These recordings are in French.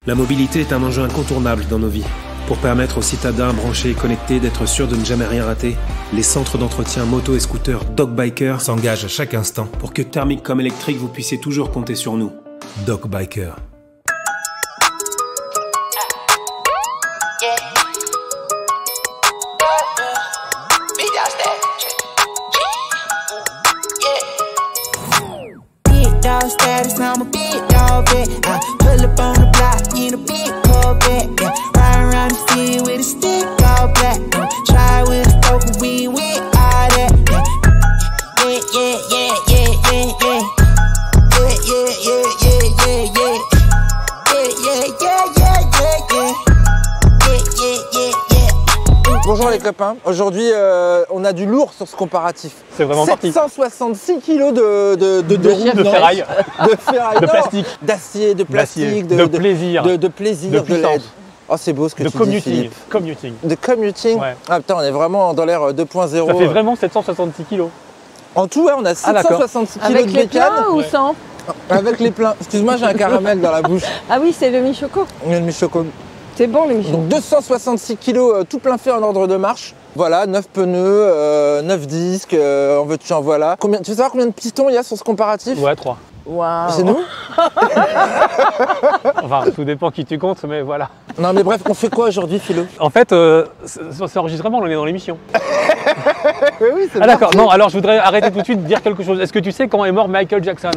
La mobilité est un enjeu incontournable dans nos vies. Pour permettre aux citadins branchés et connectés d'être sûrs de ne jamais rien rater, les centres d'entretien moto et scooter DocBiker s'engagent à chaque instant pour que thermique comme électrique, vous puissiez toujours compter sur nous. DocBiker. Status, I'm a big dog vet. I pull up on the block in a big Corvette. Yeah, riding around the city with a stick all black. Try with a poker, we ain't with all that. Yeah, yeah, yeah, yeah, yeah, yeah. Yeah, yeah, yeah, yeah, yeah, yeah. Yeah, yeah, yeah, yeah, yeah, yeah. Yeah, yeah, yeah, yeah. Bonjour les copains, aujourd'hui on a du lourd sur ce comparatif. C'est vraiment parti. 766 kg de ferraille, de ferraille, de plastique, d'acier, de plastique, de plaisir, de plaisir, de LED. Oh c'est beau ce que tu dis Philippe. De commuting. Ouais. Ah putain on est vraiment dans l'ère 2.0. Ça fait vraiment 766 kg. En tout ouais, on a 766 kg de bécane. Avec les pleins ou sans? Avec les pleins. Excuse-moi j'ai un caramel dans la bouche. Ah oui c'est le mi-choco. Le mi-choco. C'est bon le mi-choco. Donc 266 kg tout plein fait en ordre de marche. Voilà, 9 pneus, 9 disques, en veux-tu en voilà. Tu veux savoir combien de pistons il y a sur ce comparatif? Ouais, 3. Waouh. C'est nous? Enfin, tout dépend qui tu comptes, mais voilà. Non mais bref, on fait quoi aujourd'hui Philo? En fait, c'est enregistrement, on est dans l'émission. Oui, c'est ah d'accord, non, alors je voudrais arrêter tout de suite de dire quelque chose. Est-ce que tu sais quand est mort Michael Jackson?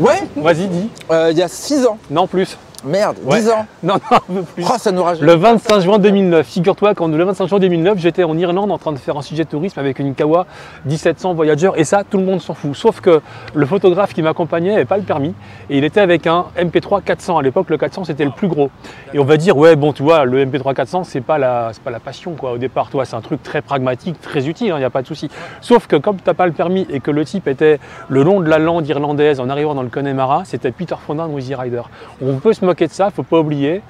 Ouais. Vas-y, dis. Il y a 6 ans. Non, plus. Merde, Ouais. 10 ans. Non, un peu plus. Oh, ça nous rajeunit. Le 25 juin 2009, figure-toi quand le 25 juin 2009, j'étais en Irlande en train de faire un sujet de tourisme avec une Kawa 1700 Voyager et ça, tout le monde s'en fout. Sauf que le photographe qui m'accompagnait n'avait pas le permis et il était avec un MP3 400. À l'époque, le 400 c'était le plus gros. Et on va dire, ouais, bon, tu vois, le MP3 400, c'est pas la passion quoi au départ. Toi, c'est un truc très pragmatique, très utile, il n'y a pas de souci. Sauf que comme tu n'as pas le permis et que le type était le long de la lande irlandaise en arrivant dans le Connemara, c'était Peter Fonda dans Easy Rider. On peut se moquer de ça, faut pas oublier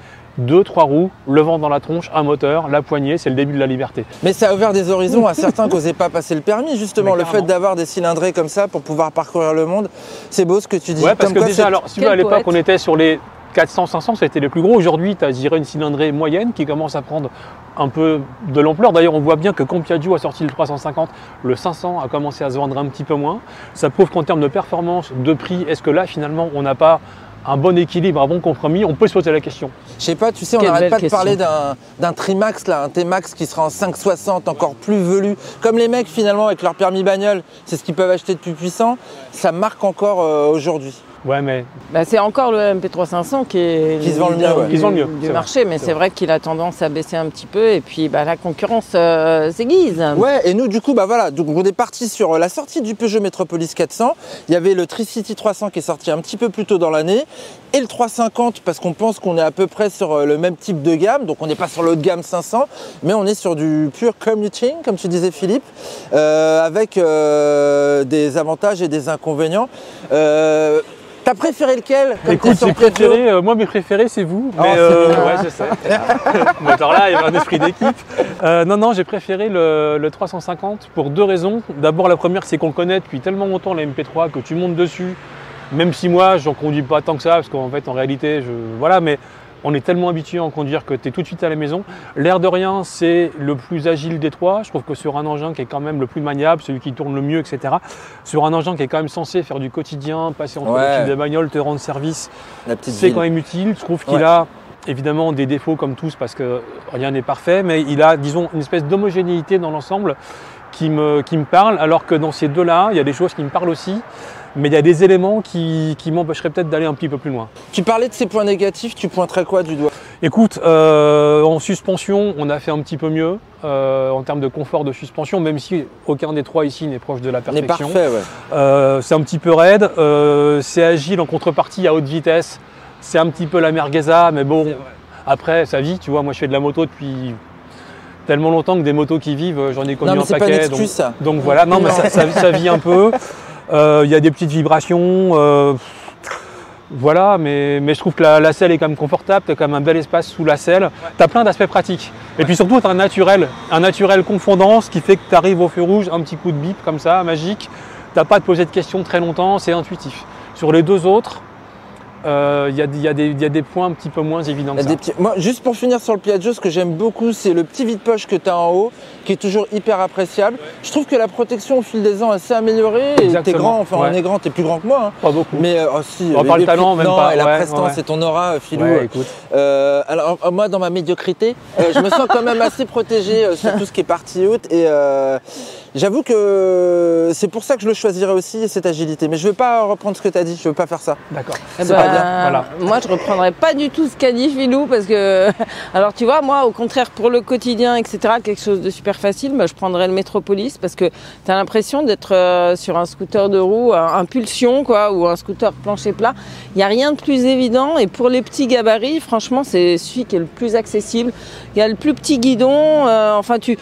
2-3 roues, le vent dans la tronche, un moteur, la poignée, c'est le début de la liberté. Mais ça a ouvert des horizons à certains qui n'osaient pas passer le permis, justement. Le fait d'avoir des cylindrés comme ça pour pouvoir parcourir le monde, c'est beau ce que tu dis. Ouais, parce comme que déjà, alors, si tu veux, à l'époque, on était sur les 400-500, c'était les plus gros. Aujourd'hui, tu as, je dirais, une cylindrée moyenne qui commence à prendre un peu de l'ampleur. D'ailleurs, on voit bien que quand Piaggio a sorti le 350, le 500 a commencé à se vendre un petit peu moins. Ça prouve qu'en termes de performance, de prix, est-ce que là, finalement, on n'a pas un bon équilibre, un bon compromis? On peut se poser la question. Je sais pas, tu sais, on n'arrête pas de parler d'un Trimax, là, un T-Max qui sera en 560, encore plus velu. Comme les mecs, finalement, avec leur permis bagnole, c'est ce qu'ils peuvent acheter de plus puissant. Ça marque encore aujourd'hui. Ouais, mais Bah, c'est encore le MP3500 qui se vend le mieux, ouais. Qui se vend le mieux, du c'est marché, mais c'est vrai qu'il a tendance à baisser un petit peu et puis bah, la concurrence s'aiguise. Ouais, et nous, du coup, bah voilà, donc on est parti sur la sortie du Peugeot Metropolis 400. Il y avait le Tricity 300 qui est sorti un petit peu plus tôt dans l'année et le 350 parce qu'on pense qu'on est à peu près sur le même type de gamme. Donc on n'est pas sur le haut de gamme 500, mais on est sur du pur commuting, comme tu disais Philippe, avec des avantages et des inconvénients. T'as préféré lequel? écoute, j'ai préféré, moi mes préférés c'est vous, mais ouais je sais. Mais alors là il y avait un esprit d'équipe. Non, j'ai préféré le 350 pour 2 raisons. D'abord la première c'est qu'on le connaît depuis tellement longtemps la MP3 que tu montes dessus, même si moi j'en conduis pas tant que ça, parce qu'en fait en réalité, voilà, mais on est tellement habitué à en conduire que tu es tout de suite à la maison. L'air de rien, c'est le plus agile des trois. Je trouve que sur un engin qui est quand même le plus maniable, celui qui tourne le mieux, etc. Sur un engin qui est quand même censé faire du quotidien, passer entre les types de bagnoles, te rendre service, c'est quand même utile. Je trouve qu'il a évidemment des défauts comme tous parce que rien n'est parfait, mais il a, disons, une espèce d'homogénéité dans l'ensemble qui me parle, alors que dans ces deux-là, il y a des choses qui me parlent aussi. Mais il y a des éléments qui m'empêcheraient peut-être d'aller un petit peu plus loin. Tu parlais de ces points négatifs, tu pointerais quoi du doigt? Écoute, en suspension, on a fait un petit peu mieux en termes de confort de suspension, même si aucun des trois ici n'est proche de la perfection. Parfait, ouais. C'est un petit peu raide, c'est agile en contrepartie à haute vitesse, c'est un petit peu la mergueza, mais bon, après ça vit, tu vois, moi je fais de la moto depuis tellement longtemps que des motos qui vivent, j'en ai connu un paquet. Pas une excuse, ça. Donc voilà, non, mais ça vit un peu. Il y a des petites vibrations, voilà, mais je trouve que la selle est quand même confortable, tu as quand même un bel espace sous la selle, tu as plein d'aspects pratiques. Et puis surtout, tu as un naturel confondant, ce qui fait que tu arrives au feu rouge, un petit coup de bip comme ça, magique, tu n'as pas à te poser de questions très longtemps, c'est intuitif. Sur les deux autres, Il y a des points un petit peu moins évidents que ça. Moi, juste pour finir sur le Piaggio, ce que j'aime beaucoup, c'est le petit vide-poche que tu as en haut, qui est toujours hyper appréciable. Je trouve que la protection au fil des ans s'est améliorée. Et t'es grand, enfin on est grand, t'es plus grand que moi. Hein. Pas beaucoup. Mais si, on parle talent, même pas. Et la prestance et ton aura, Philou. Ouais, écoute. Alors moi, dans ma médiocrité, je me sens quand même assez protégé sur tout ce qui est partie haute. Et j'avoue que c'est pour ça que je le choisirais aussi, cette agilité. Mais je ne veux pas reprendre ce que tu as dit, je ne veux pas faire ça. D'accord. C'est pas bien. Voilà. Moi, je ne reprendrais pas du tout ce qu'a dit Philou parce que, alors tu vois, moi, au contraire, pour le quotidien, etc., quelque chose de super facile, je prendrais le Métropolis parce que tu as l'impression d'être sur un scooter de roue, impulsion, quoi, ou un scooter plancher plat. Il n'y a rien de plus évident et pour les petits gabarits, franchement, c'est celui qui est le plus accessible. Il y a le plus petit guidon, enfin, tu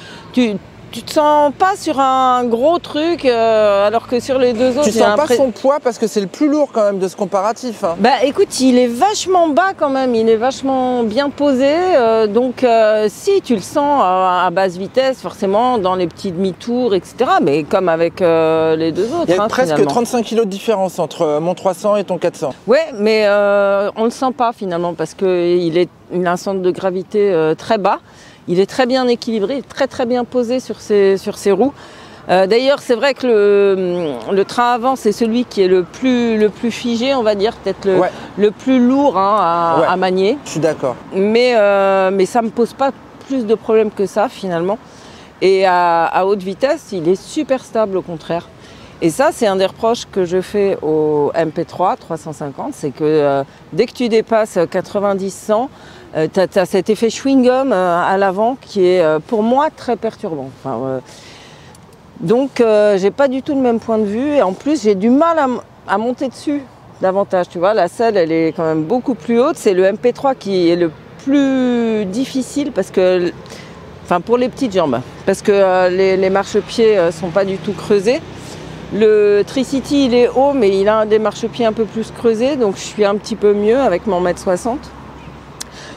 te sens pas sur un gros truc alors que sur les deux autres... Tu sens pas son poids parce que c'est le plus lourd quand même de ce comparatif. Hein. Bah écoute, il est vachement bas quand même, il est vachement bien posé. Donc si tu le sens à basse vitesse, forcément dans les petits demi-tours, etc. Mais comme avec les deux autres. Il y a presque finalement. 35 kg de différence entre mon 300 et ton 400. Ouais, mais on le sent pas finalement parce qu'il a un centre de gravité très bas. Il est très bien équilibré, très bien posé sur ses roues. D'ailleurs, c'est vrai que le train avant, c'est celui qui est le plus figé, on va dire, peut-être le plus lourd à manier. Je suis d'accord. Mais ça ne me pose pas plus de problèmes que ça, finalement. Et à haute vitesse, il est super stable, au contraire. Et ça, c'est un des reproches que je fais au MP3 350, c'est que dès que tu dépasses 90-100, tu as cet effet chewing-gum à l'avant qui est pour moi très perturbant. Enfin, donc j'ai pas du tout le même point de vue et en plus j'ai du mal à monter dessus davantage. Tu vois, la selle elle est quand même beaucoup plus haute. C'est le MP3 qui est le plus difficile parce que, enfin pour les petites jambes, parce que les marchepieds sont pas du tout creusés. Le Tricity il est haut mais il a des marchepieds un peu plus creusés donc je suis un petit peu mieux avec mon 1m60 m.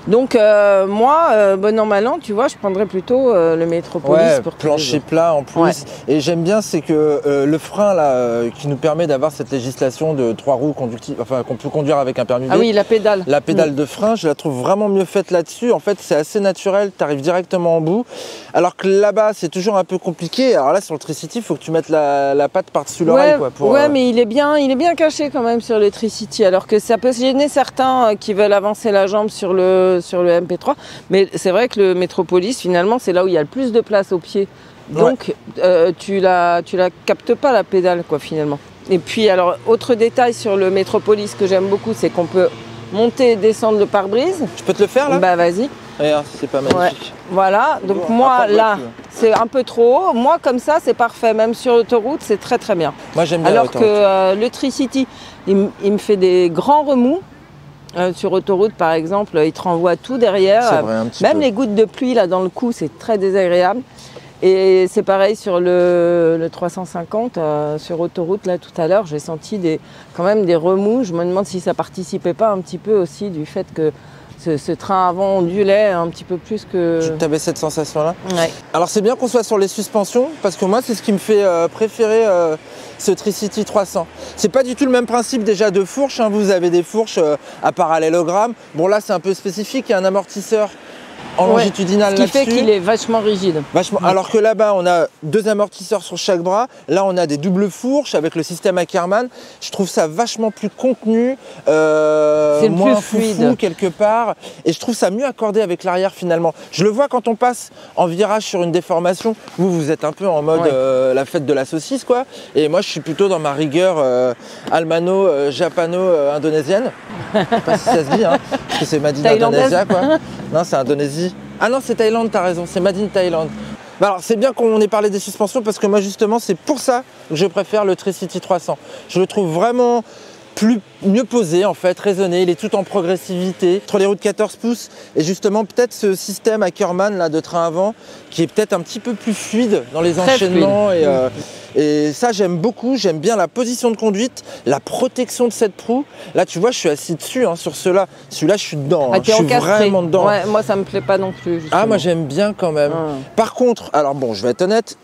Donc moi, bon an mal an, tu vois, je prendrais plutôt le Métropolis pour plancher plat en plus. Ouais. Et j'aime bien, c'est que le frein là, qui nous permet d'avoir cette législation de 3 roues conductives, enfin qu'on peut conduire avec un permis B. Ah oui, la pédale. La pédale de frein, je la trouve vraiment mieux faite là-dessus. En fait, c'est assez naturel, tu arrives directement en bout. Alors que là-bas, c'est toujours un peu compliqué. Alors là, sur le Tricity, il faut que tu mettes la patte par-dessus l'oreille. Ouais, mais il est bien caché quand même sur le Tricity. Alors que ça peut gêner certains qui veulent avancer la jambe sur le MP3, mais c'est vrai que le Métropolis finalement c'est là où il y a le plus de place au pied, donc tu la captes pas la pédale quoi finalement. Et puis alors autre détail sur le Métropolis que j'aime beaucoup, c'est qu'on peut monter et descendre le pare-brise. Je peux te le faire là? Bah vas-y. Regarde, c'est pas magnifique. Ouais. Voilà, donc moi là c'est un peu trop haut, moi comme ça c'est parfait, même sur l'autoroute c'est très bien. Moi j'aime bien. Alors que le Tricity il me fait des grands remous. Sur autoroute par exemple, il te renvoie tout derrière, vrai, même les gouttes de pluie là dans le cou, c'est très désagréable. Et c'est pareil sur le 350, sur autoroute là tout à l'heure, j'ai senti quand même des remous. Je me demande si ça participait pas un petit peu aussi du fait que ce train avant ondulait un petit peu plus que... Tu avais cette sensation-là? Ouais. Alors c'est bien qu'on soit sur les suspensions, parce que moi c'est ce qui me fait préférer ce Tricity 300. C'est pas du tout le même principe déjà de fourche, hein. Vous avez des fourches à parallélogramme. Bon là c'est un peu spécifique, il y a un amortisseur en longitudinal là-dessus. Ce qui fait qu'il est vachement rigide. Vachement. Alors que là-bas, on a 2 amortisseurs sur chaque bras. Là, on a des doubles fourches avec le système Ackermann. Je trouve ça vachement plus contenu, moins plus fluide foufou quelque part. Et je trouve ça mieux accordé avec l'arrière finalement. Je le vois quand on passe en virage sur une déformation. Vous êtes un peu en mode la fête de la saucisse, quoi. Et moi, je suis plutôt dans ma rigueur almano-japano-indonésienne. Je sais pas si ça se dit, hein, parce que c'est Made in Indonesia, quoi. Non, c'est Indonésie. Ah non, c'est Thaïlande, t'as raison, c'est Made in Thaïlande. Bah alors, c'est bien qu'on ait parlé des suspensions parce que moi, justement, c'est pour ça que je préfère le Tricity 300. Je le trouve vraiment mieux posé, en fait, raisonné. Il est tout en progressivité, entre les roues de 14 pouces et justement, peut-être ce système Ackermann là, de train avant qui est peut-être un petit peu plus fluide dans les enchaînements. Et ça, j'aime beaucoup. J'aime bien la position de conduite, la protection de cette proue. Là, tu vois, je suis assis dessus, hein, sur celui-là. Celui-là, je suis dedans. Hein. Je suis vraiment dedans. Ouais, moi, ça me plaît pas non plus. Justement. Ah, moi, j'aime bien quand même. Par contre, alors bon, je vais être honnête,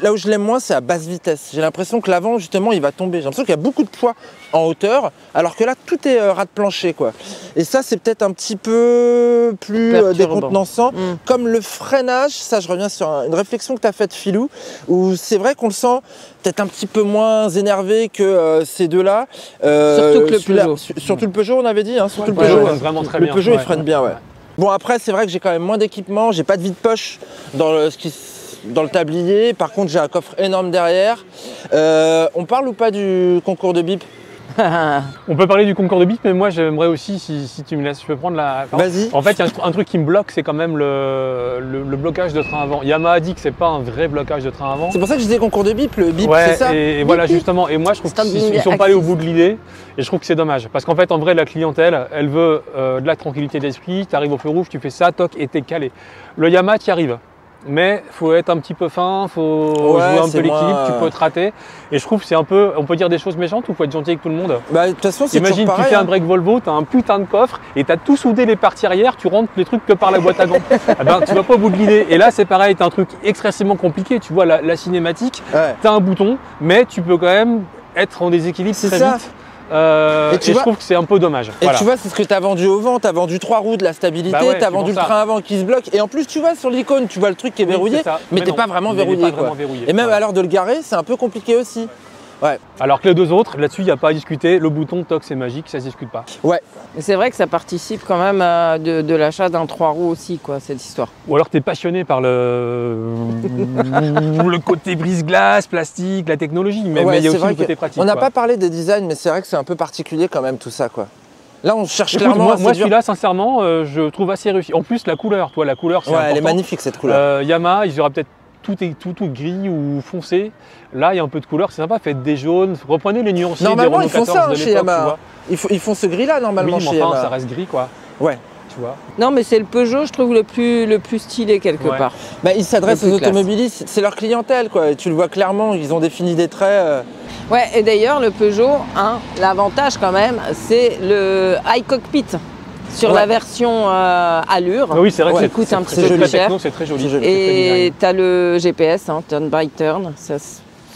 là où je l'aime moins, c'est à basse vitesse. J'ai l'impression que l'avant, justement, il va tomber. J'ai l'impression qu'il y a beaucoup de poids en hauteur, alors que là tout est ras de plancher quoi. Et ça c'est peut-être un petit peu plus décontenançant. Comme le freinage, ça je reviens sur une réflexion que tu as faite Philou, où c'est vrai qu'on le sent peut-être un petit peu moins énervé que ces deux-là. Surtout que le Peugeot. Surtout le Peugeot on avait dit, hein, surtout Ouais, le Peugeot. vraiment très Le bien. Peugeot il freine bien ouais. Bon après c'est vrai que j'ai quand même moins d'équipement, j'ai pas de vide-poche dans le tablier, par contre j'ai un coffre énorme derrière. On parle ou pas du concours de bip? On peut parler du concours de bip, mais moi j'aimerais aussi, si tu me laisses, je peux prendre la... Vas-y. En fait, il y a un truc qui me bloque, c'est quand même le blocage de train avant. Yamaha dit que c'est pas un vrai blocage de train avant. C'est pour ça que je disais concours de bip, le bip Ouais, c'est ça. et voilà justement, et moi je trouve Stop qu'ils being ne sont pas allés au active. bout de l'idée, et je trouve que c'est dommage. Parce qu'en fait, en vrai, la clientèle, elle veut de la tranquillité d'esprit, tu arrives au feu rouge, tu fais ça, toc, et t'es calé. Le Yamaha, tu y arrives. Mais il faut être un petit peu fin, il faut jouer un peu l'équilibre, moins... tu peux te rater. Et je trouve que c'est un peu, on peut dire des choses méchantes ou il faut être gentil avec tout le monde. Bah de toute façon c'est toujours Imagine, pareil. tu fais un break Volvo, tu as un putain de coffre et tu as tout soudé les parties arrière, tu rentres les trucs que par la boîte à gants. Eh ben, tu vas pas au bout de l'idée. Et là, c'est pareil, tu as un truc extrêmement compliqué. Tu vois, la cinématique, Ouais. tu as un bouton, mais tu peux quand même être en déséquilibre C'est très ça. vite. Et je trouve que c'est un peu dommage. Et Voilà. tu vois, c'est ce que tu as vendu au vent, tu as vendu 3 roues, de la stabilité, Bah ouais, tu as c'est vendu le pour ça. train avant qui se bloque. Et en plus, tu vois, sur l'icône, tu vois le truc qui est Oui, verrouillé, c'est ça. mais t'es non, pas vraiment il est verrouillé. pas quoi. vraiment verrouillé. Et même Voilà. à l'heure de le garer, c'est un peu compliqué aussi. Ouais. Alors que les deux autres, là-dessus, il n'y a pas à discuter. Le bouton toc, c'est magique, ça ne se discute pas. Ouais. Mais c'est vrai que ça participe quand même de l'achat d'un 3 roues aussi, quoi, cette histoire. Ou alors tu es passionné par le côté brise-glace, plastique, la technologie, mais Ouais, il y a c'est aussi vrai le côté que pratique. on n'a quoi. pas parlé des designs, mais c'est vrai que c'est un peu particulier quand même tout ça. Quoi. Là, on cherche Écoute, clairement à moi séduire. celui-là, sincèrement, je trouve assez réussi. En plus, la couleur, toi, la couleur, c'est Ouais, important. elle est magnifique cette couleur. Yamaha, ils auraient peut-être tout gris ou foncé. Là, il y a un peu de couleur, c'est sympa. Faites des jaunes, reprenez les nuanciers Normalement, des ils Renault font 14 ça de chez l'époque, tu Yamaha. vois. Ils font ce gris-là normalement Oui, mais chez enfin, Yamaha. ça reste gris, quoi. Ouais. Tu vois. Non, mais c'est le Peugeot, je trouve, le plus stylé quelque Ouais. part. Bah, ils s'adressent Le aux plus classe. automobilistes, c'est leur clientèle. Quoi. Et tu le vois clairement, ils ont défini des traits. Ouais, et d'ailleurs, le Peugeot, hein, l'avantage quand même, c'est le high cockpit. Sur Ouais. la version Allure, Ah oui, c'est vrai que qui c'est coûte un très petit peu joli. plus cher. techno, c'est très joli. C'est joli. c'est très Et design. tu as le GPS, hein, turn by turn,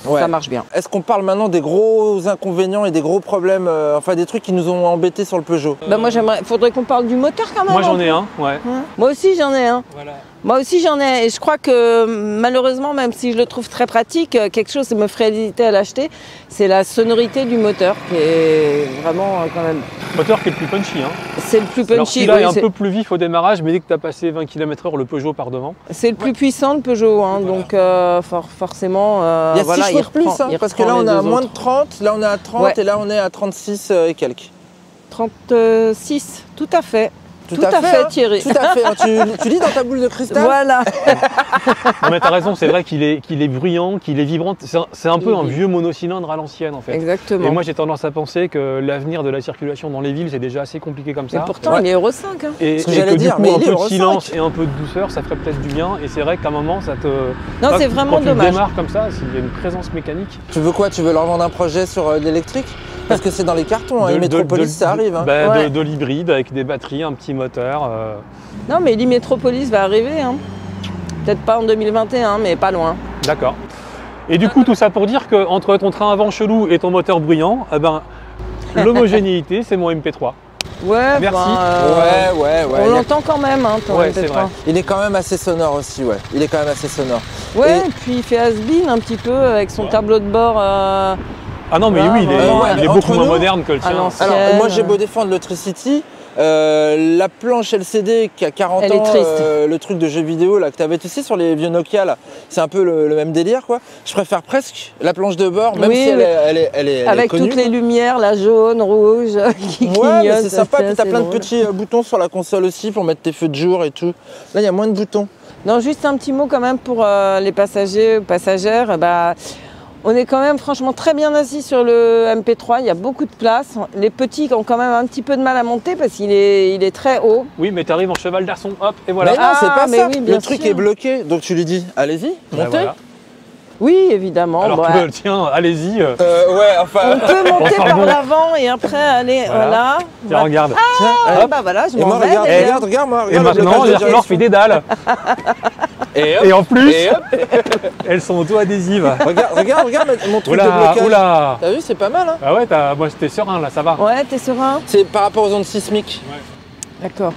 Ouais. ça marche bien. Est-ce qu'on parle maintenant des gros inconvénients et des gros problèmes, enfin des trucs qui nous ont embêtés sur le Peugeot? Bah moi faudrait qu'on parle du moteur quand même. Moi, j'en un ai peu. un, ouais. Hein. Moi aussi j'en ai un. Voilà. Moi aussi j'en ai, et je crois que malheureusement, même si je le trouve très pratique, quelque chose qui me ferait hésiter à l'acheter, c'est la sonorité du moteur qui est vraiment quand même. Moteur qui est le plus punchy. Hein. C'est le plus Alors punchy. celui-là oui, est un c'est- peu plus vif au démarrage, mais dès que tu as passé 20 km/h, le Peugeot part devant. c'est le plus puissant le Peugeot, hein, Voilà. donc forcément. Il y a 6 voilà, chevaux de plus, hein, il parce que reprend là on les est à deux moins de autres. 30, là on est à 30 Ouais. et là on est à 36 et quelques. 36, tout à fait. Tout à fait, hein. Thierry. Tout à fait. hein. Tu lis dans ta boule de cristal? Voilà. Non mais t'as raison, c'est vrai qu'il est bruyant, qu'il est vibrant. C'est un peu un Oui. vieux monocylindre à l'ancienne en fait. Exactement. Et moi j'ai tendance à penser que l'avenir de la circulation dans les villes c'est déjà assez compliqué comme Et ça. pourtant, il est Euro 5. Hein. Et, Ce que et j'allais que dire, du mais coup un il est peu de Euro silence 5. et un peu de douceur ça ferait peut-être du bien. Et c'est vrai qu'à un moment ça te... Non, Pas- c'est vraiment quand tu dommage. démarres comme ça, s'il y a une présence mécanique. Tu veux quoi? Tu veux leur vendre un projet sur de l'électrique? Parce que c'est dans les cartons, hein, de- et Métropolis ça arrive. Hein. Bah, Ouais. de l'hybride avec des batteries, un petit moteur. Non, mais l'e-Métropolis va arriver. Hein. Peut-être pas en 2021, mais pas loin. D'accord. Et du coup tout ça pour dire qu'entre ton train avant chelou et ton moteur bruyant, eh ben, l'homogénéité c'est mon MP3. Ouais, Merci. Ouais. On l'entend quand même, hein, ton Ouais, MP3. c'est vrai. Il est quand même assez sonore aussi, ouais. Il est quand même assez sonore. Ouais, Et- puis il fait has-been un petit peu avec son tableau de bord. Ah non mais Ah, oui, il est, vraiment, il est entre beaucoup moins nous, moderne que le à tien. l'ancienne. Alors, moi j'ai beau défendre le Tricity, la planche LCD qui a 40 Elle ans, est triste. le truc de jeux vidéo là, que tu avais aussi sur les vieux Nokia, là, c'est un peu le même délire quoi. Je préfère presque la planche de bord, même Oui, si oui. elle est avec connue, toutes les quoi. lumières, la jaune, rouge, qui Ouais, clignotent. mais c'est sympa, puis t'as assez plein de drôle. petits boutons sur la console aussi pour mettre tes feux de jour et tout. Là, il y a moins de boutons. Non, juste un petit mot quand même pour les passagers ou passagères. Bah, on est quand même franchement très bien assis sur le MP3, il y a beaucoup de place. Les petits ont quand même un petit peu de mal à monter parce qu'il est très haut. Oui mais t'arrives en cheval d'arçon, hop, et voilà. Mais non, c'est pas mais ça. oui, bien le truc sûr. est bloqué, donc tu lui dis, allez-y, Bah, montez. voilà. Oui, évidemment. Alors bah, que tiens, allez-y. Ouais, enfin. on peut monter Enfin, par bon. l'avant et après aller, Voilà. voilà. Tiens, regarde. Ah, bah voilà, je Et m'en moi, vais. regarde, d'ailleurs. regarde, moi. Et regarde le maintenant, blocage de Gerflor fait des dalles. Et en plus, elles sont auto-adhésives. Regarde mon truc de Oula, blocage. oula. T'as vu, c'est pas mal, hein? Ah ouais, moi j'étais serein là, ça va. Ouais, t'es serein? C'est par rapport aux ondes sismiques. D'accord.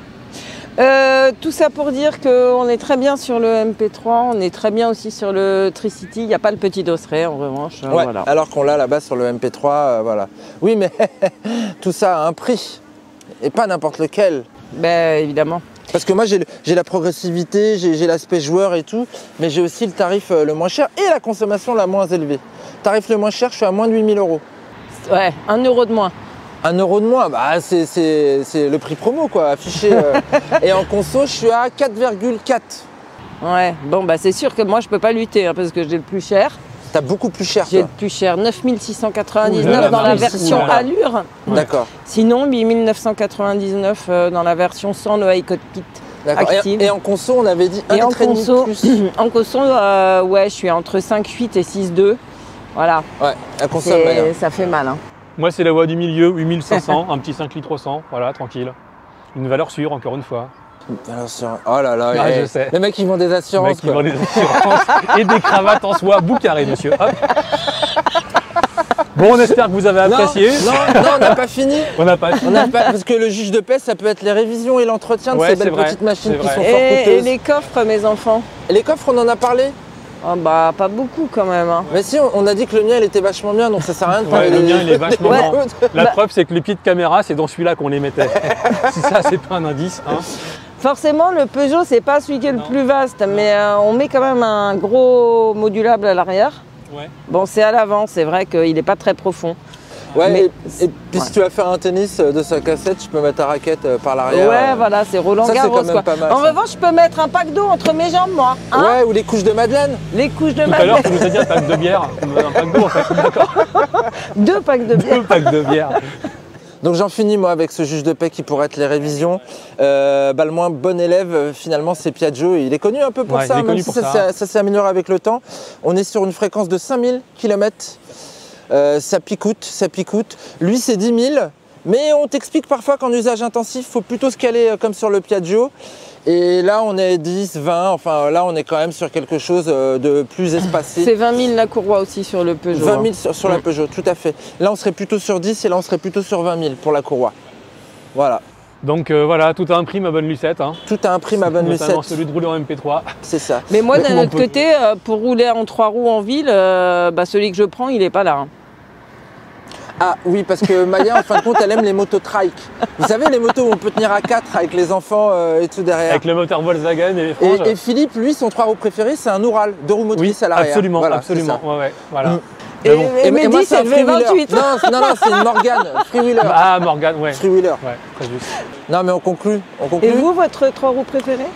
Tout ça pour dire qu'on est très bien sur le MP3, on est très bien aussi sur le Tricity. Il n'y a pas le petit dosseret en revanche. Ouais, Voilà. alors qu'on l'a là-bas sur le MP3, voilà. Oui, mais tout ça a un prix. Et pas n'importe lequel. Ben évidemment. Parce que moi, j'ai la progressivité, j'ai l'aspect joueur et tout, mais j'ai aussi le tarif le moins cher et la consommation la moins élevée. Tarif le moins cher, je suis à moins de 8 000 €. Ouais, 1 € de moins. 1 € de moins, bah, c'est le prix promo, quoi, affiché. Et en conso, je suis à 4,4. Ouais, bon bah c'est sûr que moi je peux pas lutter hein, parce que j'ai le plus cher. T'as beaucoup plus cher, J'ai toi. le plus cher, 9 699 Oula, dans la merci. version Voilà. Allure. D'accord. Sinon 8 999 dans la version sans Noailles Cockpit. D'accord. Active. Et en conso, on avait dit 1,5 Et en litre conso, plus. en conso ouais, je suis entre 5,8 et 6,2. Voilà, Ouais, elle consomme rien. ça fait mal. Hein. Moi c'est la voie du milieu, 8500, un petit 5 litres 100, voilà, tranquille. Une valeur sûre, encore une fois. Alors, oh là là, Ah, je sais. les mecs qui vendent des Le assurances. mec qui quoi. vend des assurances et des cravates en soie boucarées, monsieur. Hop. Bon, on espère que vous avez apprécié. Non, on n'a pas fini. On n'a pas fini. On n'a pas, parce que le juge de paix, ça peut être les révisions et l'entretien de Ouais, ces c'est belles vrai, petites machines c'est qui vrai. sont fort Et coûteuses. les coffres, mes enfants? Et les coffres, on en a parlé. Oh, bah pas beaucoup quand même. Hein. Mais si, on a dit que le mien, il était vachement bien, donc ça sert à rien de Ouais, parler le des- mien, il est vachement Ouais. bon. La Bah- preuve, c'est que les pieds de caméra, c'est dans celui-là qu'on les mettait. Si ça, c'est pas un indice. Hein. Forcément, le Peugeot, c'est pas celui qui est le plus vaste, mais on met quand même un gros modulable à l'arrière. Ouais. Bon, c'est à l'avant, c'est vrai qu'il n'est pas très profond. Ouais, Mais- et puis si tu vas faire un tennis de sa cassette, tu peux mettre ta raquette par l'arrière. Ouais, voilà, c'est Roland Ça, c'est Garros. quand même Quoi. pas mal, En ça. revanche, je peux mettre un pack d'eau entre mes jambes, moi. Hein. Ouais, ou les couches de Madeleine. Les couches de Tout à l'heure, Madeleine. tu nous as dit un pack de bière. Un pack d'eau, en fait. D'accord. 2 packs de bière. 2 packs de bière. Donc j'en finis moi avec ce juge de paix qui pourrait être les révisions. Le moins bon élève finalement c'est Piaggio, il est connu un peu pour Ouais, ça, il est même connu si pour ça s'est amélioré avec le temps. On est sur une fréquence de 5000 km, ça picoute. Lui c'est 10 000, mais on t'explique parfois qu'en usage intensif, il faut plutôt se caler comme sur le Piaggio. Et là on est 10, 20, enfin là on est quand même sur quelque chose de plus espacé. C'est 20 000 la courroie aussi sur le Peugeot. 20 000 sur la Peugeot, tout à fait. Là on serait plutôt sur 10 et là on serait plutôt sur 20 000 pour la courroie. Voilà. Donc voilà, tout a un prix, ma bonne Lucette. Hein. Tout a un prix, ma bonne Notamment Lucette. celui de rouler en MP3. C'est ça. Mais moi, Mais d'un on autre peut- côté, pour rouler en 3 roues en ville, celui que je prends, il n'est pas là. Hein. Ah oui, parce que Maya, en fin de compte, elle aime les motos trike. Vous savez, les motos où on peut tenir à 4 avec les enfants et tout derrière. Avec le moteur Volkswagen et les franges. Et Philippe, lui, son 3 roues préféré, c'est un Oural, 2 roues Oui, motrices à l'arrière. absolument, Voilà, absolument. c'est ça. Ouais, voilà. Mm. Mais bon. Et moi, Mehdi, c'est un le freewheeler. V28. Non, c'est une Morgane, freewheeler. Ah, Morgane, ouais. Freewheeler. Ouais, très juste. Non, mais on conclut. Et vous, votre 3 roues préférée?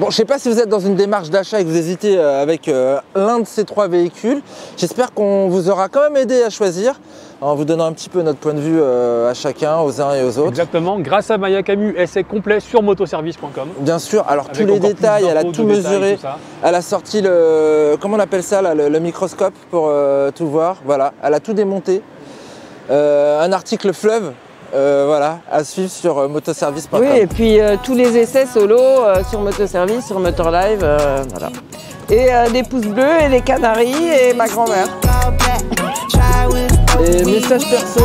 Bon, je sais pas si vous êtes dans une démarche d'achat et que vous hésitez avec l'un de ces 3 véhicules. J'espère qu'on vous aura quand même aidé à choisir en vous donnant un petit peu notre point de vue à chacun, aux uns et aux autres. Exactement, grâce à Maya Camus, essai complet sur motoservice.com. Bien sûr, alors Avec tous les encore plus détails, elle a d'infos, tout de détails, mesuré. tout ça. Elle a sorti le, comment on appelle ça là, le microscope pour tout voir. Voilà, elle a tout démonté. Un article fleuve, voilà, à suivre sur motoservice.com. Oui, et puis tous les essais solo sur Motoservice, sur Motorlive, voilà. Et des pouces bleus et des canaris et ma grand-mère. Et message perso.